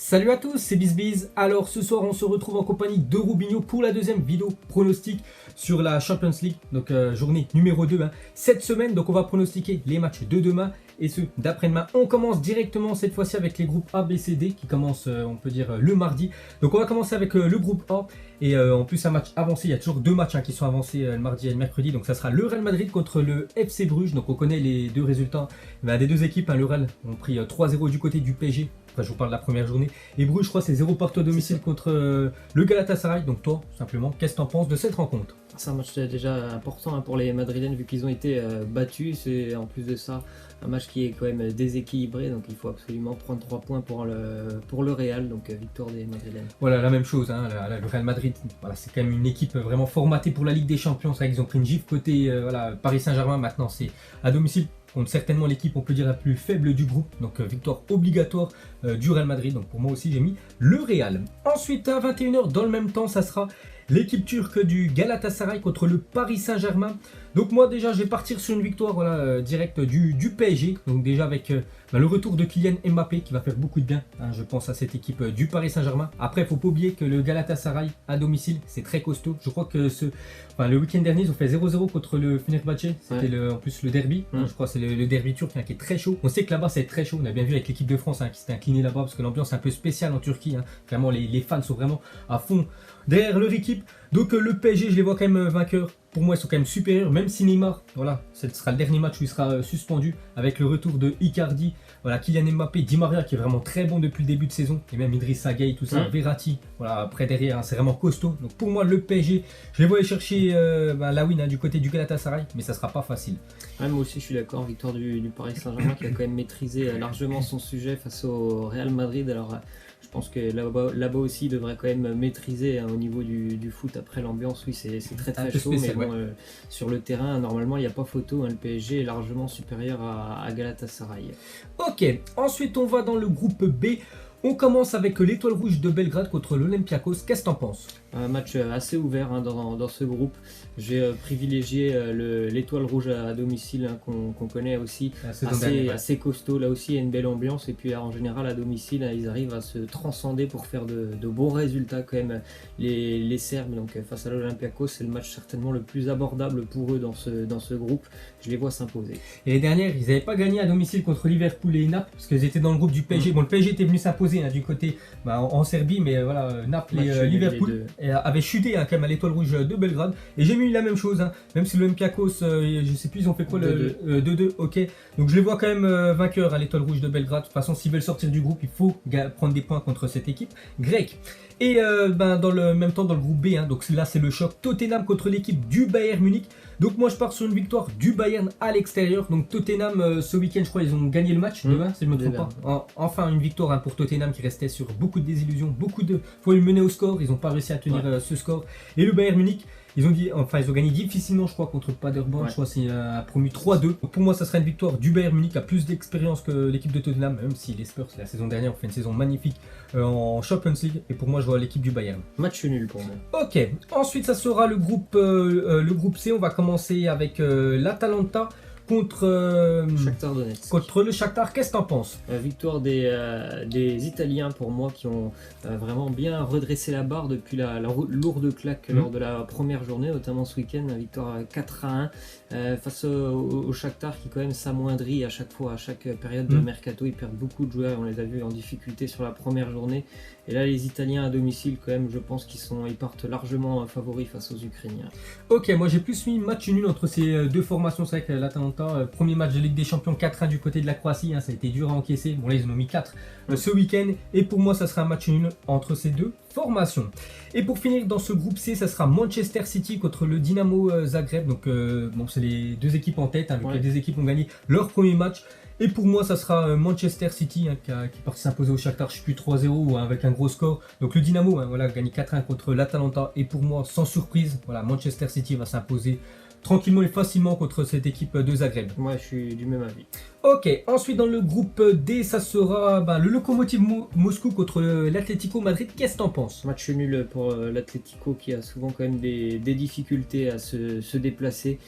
Salut à tous, c'est BizBiz. Alors ce soir on se retrouve en compagnie de Rubinho pour la deuxième vidéo pronostic sur la Champions League, donc journée numéro 2 cette semaine. Donc on va pronostiquer les matchs de demain et ceux d'après-demain. On commence directement cette fois-ci avec les groupes A, B, C, D qui commencent on peut dire le mardi. Donc on va commencer avec le groupe A et en plus un match avancé, il y a toujours deux matchs qui sont avancés le mardi et le mercredi. Donc ça sera le Real Madrid contre le FC Bruges. Donc on connaît les deux résultats des deux équipes. Le Real ont pris 3-0 du côté du PSG. Enfin, je vous parle de la première journée. Et Bruges, je crois, c'est 0 partout à domicile contre le Galatasaray. Donc toi, simplement, qu'est-ce que tu en penses de cette rencontre? C'est un match déjà important pour les Madrilènes vu qu'ils ont été battus. C'est en plus de ça un match qui est quand même déséquilibré. Donc il faut absolument prendre 3 points pour le Real. Donc victoire des Madrilènes. Voilà, la même chose. Le Real Madrid, voilà, c'est quand même une équipe vraiment formatée pour la Ligue des Champions. C'est vrai qu'ils ont pris une gifle côté Paris Saint-Germain. Maintenant, c'est à domicile. Contre certainement l'équipe, on peut dire, la plus faible du groupe. Donc victoire obligatoire du Real Madrid. Donc pour moi aussi, j'ai mis le Real. Ensuite, à 21h, dans le même temps, ça sera l'équipe turque du Galatasaray contre le Paris Saint-Germain. Donc moi déjà, je vais partir sur une victoire directe du PSG. Donc déjà avec le retour de Kylian Mbappé qui va faire beaucoup de bien. Je pense à cette équipe du Paris Saint-Germain. Après, il ne faut pas oublier que le Galatasaray à domicile, c'est très costaud. Je crois que le week-end dernier, ils ont fait 0-0 contre le Fenerbahçe. C'était en plus le derby. Je crois que c'est le derby turc qui est très chaud. On sait que là-bas, c'est très chaud. On a bien vu avec l'équipe de France qui s'était inclinée là-bas parce que l'ambiance est un peu spéciale en Turquie. Vraiment, les fans sont vraiment à fond derrière leur équipe. Donc le PSG, je les vois quand même vainqueurs. Pour moi, ils sont quand même supérieurs, même si Neymar, voilà, ce sera le dernier match où il sera suspendu avec le retour de Icardi, voilà, Kylian Mbappé, Di Maria qui est vraiment très bon depuis le début de saison, et même Idrissa Gueye, tout ça, Verratti, voilà, après derrière, c'est vraiment costaud. Donc pour moi, le PSG, je les vois aller chercher la win du côté du Galatasaray, mais ça sera pas facile. Ouais, moi aussi, je suis d'accord, victoire du Paris Saint-Germain qui a quand même maîtrisé largement son sujet face au Real Madrid. Alors je pense que là-bas aussi, il devrait quand même maîtriser au niveau du foot. Après l'ambiance, oui, c'est très chaud, spécial, mais bon, sur le terrain, normalement, il n'y a pas photo. Le PSG est largement supérieur à Galatasaray. Ok, ensuite on va dans le groupe B. On commence avec l'Étoile Rouge de Belgrade contre l'Olympiakos. Qu'est-ce que t'en penses? Un match assez ouvert dans ce groupe. J'ai privilégié l'Étoile Rouge à domicile qu'on connaît aussi, assez costaud. Là aussi, il y a une belle ambiance. Et puis en général, à domicile, ils arrivent à se transcender pour faire de bons résultats quand même, les Serbes. Donc face à l'Olympiakos, c'est le match certainement le plus abordable pour eux dans ce groupe. Je les vois s'imposer. Et les dernières, ils n'avaient pas gagné à domicile contre Liverpool et Naples parce qu'ils étaient dans le groupe du PSG. Bon, le PSG était venu s'imposer du côté en Serbie, mais voilà, Naples et Liverpool avaient chuté quand même à l'Étoile Rouge de Belgrade. Et j'ai mis la même chose, même si l'Olympiakos, je sais plus, ils ont fait quoi, le 2-2, ok. Donc je les vois quand même vainqueurs à l'Étoile Rouge de Belgrade. De toute façon, s'ils veulent sortir du groupe, il faut prendre des points contre cette équipe grecque. Et dans le même temps, dans le groupe B, donc là c'est le choc Tottenham contre l'équipe du Bayern Munich. Donc moi je pars sur une victoire du Bayern à l'extérieur. Donc Tottenham ce week-end, je crois ils ont gagné le match demain, si je ne me trompe pas. Enfin une victoire pour Tottenham qui restait sur beaucoup de désillusions, beaucoup de fois ils menaient au score, ils n'ont pas réussi à tenir ce score. Et le Bayern Munich, ils ont gagné difficilement, je crois, contre Paderborn. Je crois c'est promu 3-2. Pour moi, ça sera une victoire du Bayern Munich qui a plus d'expérience que l'équipe de Tottenham, même si les Spurs, la saison dernière, ont fait une saison magnifique en Champions League. Et pour moi, je vois l'équipe du Bayern. Match nul pour moi. Ok. Ensuite, ça sera le groupe C. On va commencer avec l'Atalanta contre le Shakhtar. Qu'est-ce que t'en penses? Victoire des Italiens pour moi qui ont vraiment bien redressé la barre depuis la lourde claque lors de la première journée, notamment ce week-end, victoire 4-1 face au Shakhtar qui quand même s'amoindrit à chaque fois, à chaque période de mercato. Ils perdent beaucoup de joueurs, on les a vus en difficulté sur la première journée. Et là les Italiens à domicile quand même, je pense qu'ils partent largement favoris face aux Ukrainiens. Ok, moi j'ai plus mis match nul entre ces deux formations. C'est vrai que l'Atalanta, premier match de Ligue des Champions, 4-1 du côté de la Croatie, ça a été dur à encaisser. Bon là ils en ont mis 4 ce week-end. Et pour moi ça sera un match nul entre ces deux formations. Et pour finir dans ce groupe C, ça sera Manchester City contre le Dynamo Zagreb. Donc bon, c'est les deux équipes en tête, vu que les deux équipes ont gagné leur premier match. Et pour moi, ça sera Manchester City qui est parti s'imposer au Shakhtar, je ne sais plus 3-0 avec un gros score. Donc le Dynamo, gagné 4-1 contre l'Atalanta. Et pour moi, sans surprise, Manchester City va s'imposer tranquillement et facilement contre cette équipe de Zagreb. Moi, je suis du même avis. Ok, ensuite dans le groupe D, ça sera le Lokomotiv Moscou contre l'Atlético Madrid. Qu'est-ce que t'en penses? Match nul pour l'Atlético qui a souvent quand même des difficultés à se déplacer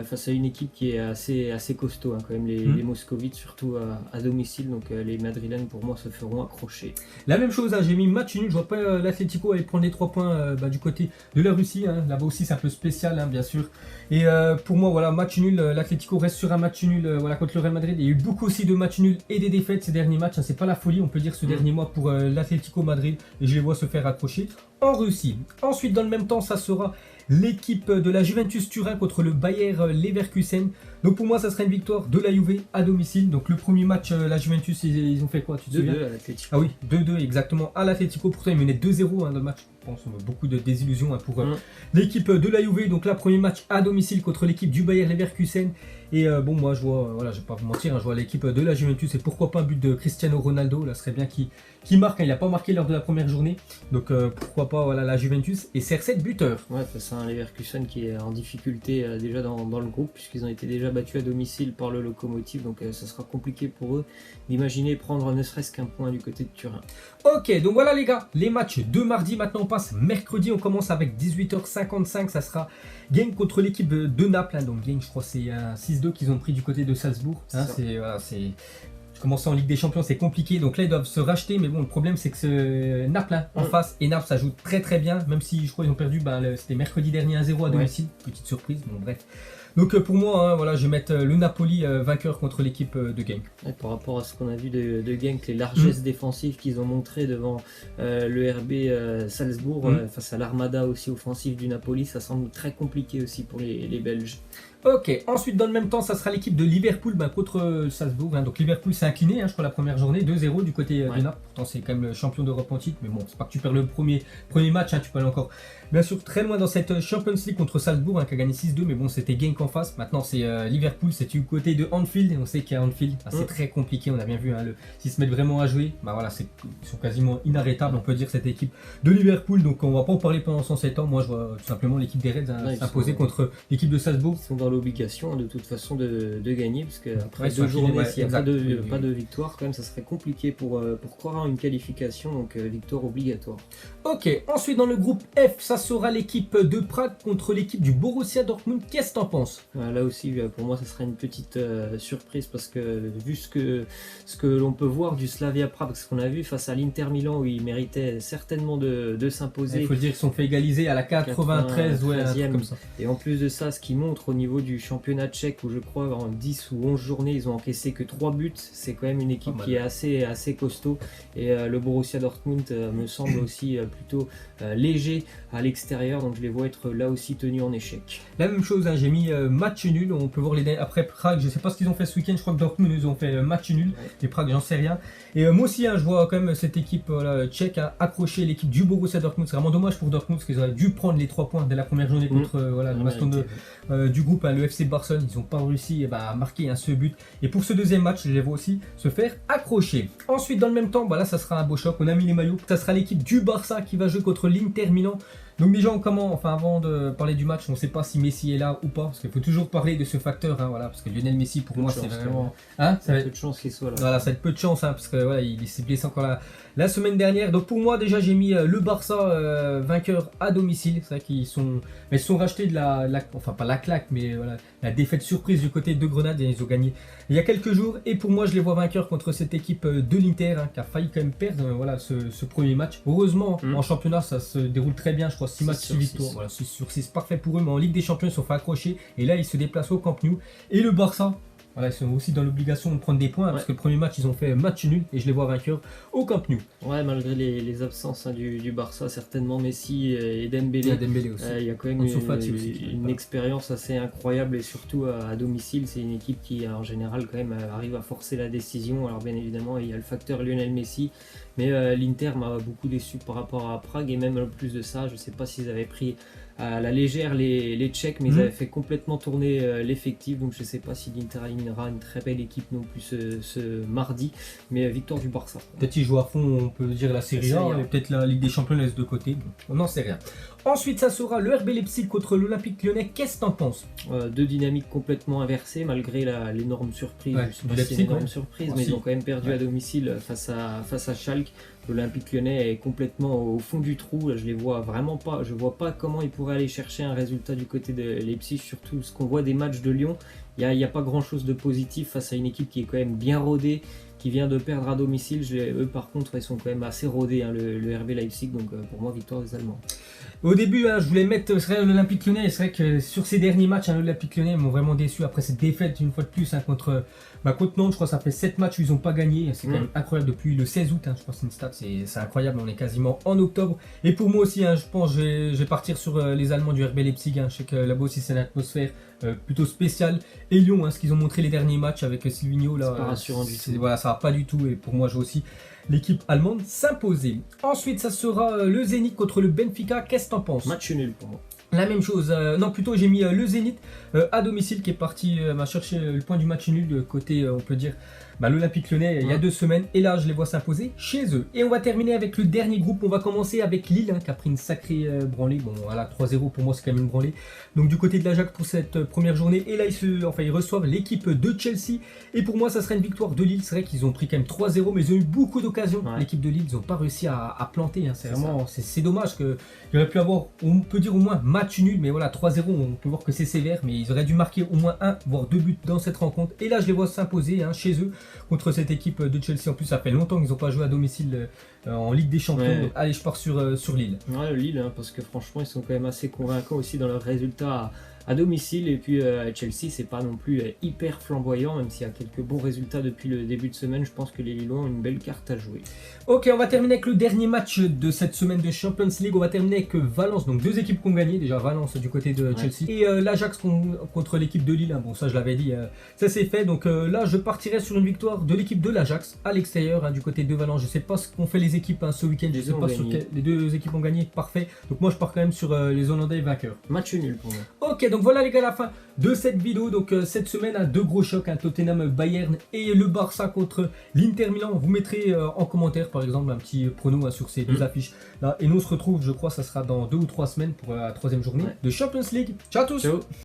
face à une équipe qui est assez costaud, hein, quand même les Moscovites, surtout à domicile. Donc les Madrilènes pour moi se feront accrocher. La même chose, hein, j'ai mis match nul. Je vois pas l'Atlético aller prendre les 3 points du côté de la Russie. Hein. Là-bas aussi c'est un peu spécial, hein, bien sûr. Et pour moi, voilà, match nul. L'Atlético reste sur un match nul contre le Real Madrid. Il y a eu beaucoup aussi de matchs nuls et des défaites ces derniers matchs. Hein. C'est pas la folie, on peut dire, ce dernier mois pour l'Atlético Madrid. Et je les vois se faire accrocher en Russie. Ensuite, dans le même temps, ça sera l'équipe de la Juventus Turin contre le Bayer Leverkusen. Donc pour moi, ça sera une victoire de la Juve à domicile. Donc le premier match, la Juventus, ils ont fait quoi? Tu te souviens? 2-2 à l'Atlético. Ah oui, 2-2 exactement à l'Atlético. Pourtant, ils menaient 2-0 dans le match. Je pense beaucoup de désillusions pour l'équipe de la Juve. Donc là, premier match à domicile contre l'équipe du Bayer Leverkusen. Et bon, moi, je vois, voilà, je vais pas vous mentir, hein, je vois l'équipe de la Juventus. Et pourquoi pas un but de Cristiano Ronaldo? Là, ce serait bien qu'il marque. Hein, il n'a pas marqué lors de la première journée. Donc pourquoi pas voilà, la Juventus et CR7 buteur. Ouais, c'est un Leverkusen qui est en difficulté déjà dans le groupe, puisqu'ils ont été déjà battus à domicile par le Lokomotiv. Donc ça sera compliqué pour eux d'imaginer prendre ne serait-ce qu'un point du côté de Turin. Ok, donc voilà les gars, les matchs de mardi. Maintenant on passe mercredi, on commence avec 18h55. Ça sera Genk contre l'équipe de Naples. Hein, donc Genk, je crois c'est un 6-2 qu'ils ont pris du côté de Salzbourg. Hein, c'est commencer en Ligue des Champions, c'est compliqué. Donc là, ils doivent se racheter. Mais bon, le problème, c'est que ce Naples en face. Et Naples, ça joue très très bien. Même si je crois qu'ils ont perdu, c'était mercredi dernier 1-0 à domicile. Petite surprise, bon bref. Donc pour moi, hein, voilà, je vais mettre le Napoli vainqueur contre l'équipe de Genk. Ouais, par rapport à ce qu'on a vu de Genk, les largesses défensives qu'ils ont montrées devant le RB Salzbourg, face à l'armada aussi offensive du Napoli, ça semble très compliqué aussi pour les Belges. Ok, ensuite dans le même temps, ça sera l'équipe de Liverpool contre Salzbourg. Hein. Donc Liverpool s'est incliné, hein, je crois, la première journée, 2-0 du côté de Naples. Pourtant, c'est quand même le champion d'Europe en titre. Mais bon, c'est pas que tu perds le premier match, hein, tu peux aller encore bien sûr très loin dans cette Champions League contre Salzbourg, hein, qui a gagné 6-2. Mais bon, c'était Genk en face. Maintenant, c'est Liverpool, c'est du côté de Anfield. Et on sait qu'à Anfield, c'est très compliqué. On a bien vu, hein, s'ils se mettent vraiment à jouer, voilà, ils sont quasiment inarrêtables, on peut dire, cette équipe de Liverpool. Donc on va pas en parler pendant 107 ans. Moi, je vois tout simplement l'équipe des Reds s'imposer contre l'équipe de Salzbourg. Ils sont dans l'obligation de toute façon de gagner, parce qu'après 2 journées, s'il n'y a pas de victoire, quand même, ça serait compliqué pour croire en une qualification, donc victoire obligatoire. Ok, ensuite dans le groupe F, ça sera l'équipe de Prague contre l'équipe du Borussia Dortmund. Qu'est-ce que t'en penses? Là aussi, pour moi, ça sera une petite surprise, parce que vu ce que l'on peut voir du Slavia Prague, ce qu'on a vu face à l'Inter Milan, où ils méritaient certainement de s'imposer. Il faut dire qu'ils sont fait égaliser à la 93, ouais, un truc comme ça. Et en plus de ça, ce qui montre au niveau du championnat tchèque, où je crois en 10 ou 11 journées, ils ont encaissé que 3 buts. C'est quand même une équipe qui est assez costaud. Et le Borussia Dortmund me semble aussi plutôt léger à l'extérieur. Donc je les vois être là aussi tenus en échec. La même chose, hein, j'ai mis match nul. On peut voir après Prague. Je sais pas ce qu'ils ont fait ce week-end. Je crois que Dortmund, ils ont fait match nul. Et Prague, j'en sais rien. Et moi aussi, hein, je vois quand même cette équipe tchèque accrocher l'équipe du Borussia Dortmund. C'est vraiment dommage pour Dortmund, parce qu'ils auraient dû prendre les 3 points dès la première journée contre le baston du groupe, hein, le FC Barcelone. Ils n'ont pas réussi à marquer ce but. Et pour ce deuxième match, je les vois aussi se faire accrocher. Ensuite, dans le même temps, là, ça sera un beau choc. On a mis les maillots. Ça sera l'équipe du Barça qui va jouer contre l'Inter Milan. Donc déjà, avant de parler du match, on ne sait pas si Messi est là ou pas, parce qu'il faut toujours parler de ce facteur, hein, voilà, parce que Lionel Messi, pour moi, c'est vraiment... ça va être peu de chance qu'il soit là. Voilà, ça va être peu de chance, hein, parce que voilà, il s'est blessé encore la semaine dernière. Donc pour moi, déjà, j'ai mis le Barça vainqueur à domicile. C'est vrai qu'ils sont rachetés de enfin pas la claque, mais voilà, la défaite surprise du côté de Grenade, et ils ont gagné il y a quelques jours. Et pour moi, je les vois vainqueurs contre cette équipe de l'Inter, hein, qui a failli quand même perdre ce premier match. Heureusement, en championnat, ça se déroule très bien, je crois. 6 matchs, 6 victoires. Voilà, 6 sur 6, parfait pour eux. Mais en Ligue des Champions, ils se sont fait accrocher. Et là, ils se déplacent au Camp Nou. Et le Barça, voilà, ils sont aussi dans l'obligation de prendre des points, parce que le premier match, ils ont fait match nul. Et je les vois vainqueurs au Camp Nou. Ouais, malgré les absences du Barça, certainement Messi et Dembélé. Il y a quand même une expérience assez incroyable, et surtout à domicile. C'est une équipe qui, en général, quand même, arrive à forcer la décision. Alors, bien évidemment, il y a le facteur Lionel Messi. Mais l'Inter m'a beaucoup déçu par rapport à Prague, et même plus de ça, je ne sais pas s'ils avaient pris à la légère les Tchèques, mais ils avaient fait complètement tourner l'effectif. Donc je ne sais pas si l'Inter éliminera une très belle équipe non plus ce mardi, mais victoire du Barça. Peut-être ils jouent à fond, on peut dire la Serie A, et peut-être la Ligue des Champions laisse de côté. On n'en sait rien. Ensuite, ça sera le RB Leipzig contre l'Olympique Lyonnais. Qu'est-ce que t'en penses? Deux dynamiques complètement inversées, malgré l'énorme surprise. Ouais, Je sais pas si c'est une énorme surprise, mais aussi. ils ont quand même perdu à domicile face à Schalke. L'Olympique Lyonnais est complètement au fond du trou. Je les vois vraiment pas. Je vois pas comment ils pourraient aller chercher un résultat du côté de Leipzig. Surtout ce qu'on voit des matchs de Lyon, il n'y a pas grand chose de positif face à une équipe qui est quand même bien rodée, qui vient de perdre à domicile. Eux par contre ils sont quand même assez rodés, hein, le RB Leipzig, donc pour moi victoire des Allemands. Au début, je voulais mettre l'Olympique Lyonnais. C'est vrai que sur ces derniers matchs, l'Olympique Lyonnais m'ont vraiment déçu après cette défaite une fois de plus contre Nantes. Je crois que ça fait 7 matchs où ils n'ont pas gagné. C'est quand même incroyable depuis le 16 août. Je crois que c'est une stat, c'est incroyable. On est quasiment en octobre. Et pour moi aussi, je pense que je vais partir sur les Allemands du RB Leipzig. Je sais que là-bas aussi c'est une atmosphère plutôt spéciale. Et Lyon, ce qu'ils ont montré les derniers matchs avec Silvinho, là, c'est pas rassurant du tout. Voilà, ça va pas du tout. Et pour moi, je vais aussi l'équipe allemande s'imposer. Ensuite, ça sera le Zénith contre le Benfica. Qu'est-ce que t'en penses? Match nul pour moi. La même chose, non plutôt j'ai mis le Zénith à domicile qui est parti m'a cherché le point du match nul côté on peut dire l'Olympique Lyonnais il y a 2 semaines, et là je les vois s'imposer chez eux. Et on va terminer avec le dernier groupe. On va commencer avec Lille qui a pris une sacrée branlée. Bon voilà, 3-0 pour moi c'est quand même une branlée. Donc du côté de l'Ajax pour cette première journée, et là ils reçoivent l'équipe de Chelsea, et pour moi ça serait une victoire de Lille. C'est vrai qu'ils ont pris quand même 3-0, mais ils ont eu beaucoup d'occasions. L'équipe de Lille, ils n'ont pas réussi à planter, c'est vraiment c'est dommage que il aurait pu avoir, on peut dire au moins match nul, mais voilà 3-0 on peut voir que c'est sévère, mais ils auraient dû marquer au moins 1 voire 2 buts dans cette rencontre. Et là je les vois s'imposer chez eux contre cette équipe de Chelsea. En plus ça fait longtemps qu'ils n'ont pas joué à domicile en Ligue des Champions. Donc, allez, je pars sur Lille. Ouais, Lille, parce que franchement ils sont quand même assez convaincants aussi dans leurs résultats à domicile. Et puis Chelsea, c'est pas non plus hyper flamboyant, même s'il y a quelques bons résultats depuis le début de semaine. Je pense que les Lillois ont une belle carte à jouer. Ok, on va terminer avec le dernier match de cette semaine de Champions League. On va terminer avec Valence, donc 2 équipes qui ont gagné. Déjà Valence du côté de Chelsea, et l'Ajax contre l'équipe de Lille. Bon, ça je l'avais dit, ça c'est fait. Donc là je partirai sur une victoire de l'équipe de l'Ajax à l'extérieur du côté de Valence. Je sais pas ce qu'ont fait les équipes ce week-end. Je sais pas sur les 2 équipes ont gagné, parfait. Donc moi je pars quand même sur les Hollandais vainqueurs. Match nul pour moi. Ok, donc voilà les gars, la fin de cette vidéo. Donc cette semaine, 2 gros chocs, Tottenham Bayern et le Barça contre l'Inter Milan. Vous mettrez en commentaire par exemple un petit prono sur ces 2 affiches là, et nous on se retrouve, je crois ça sera dans 2 ou 3 semaines pour la 3e journée de Champions League. Ciao à tous. Ciao.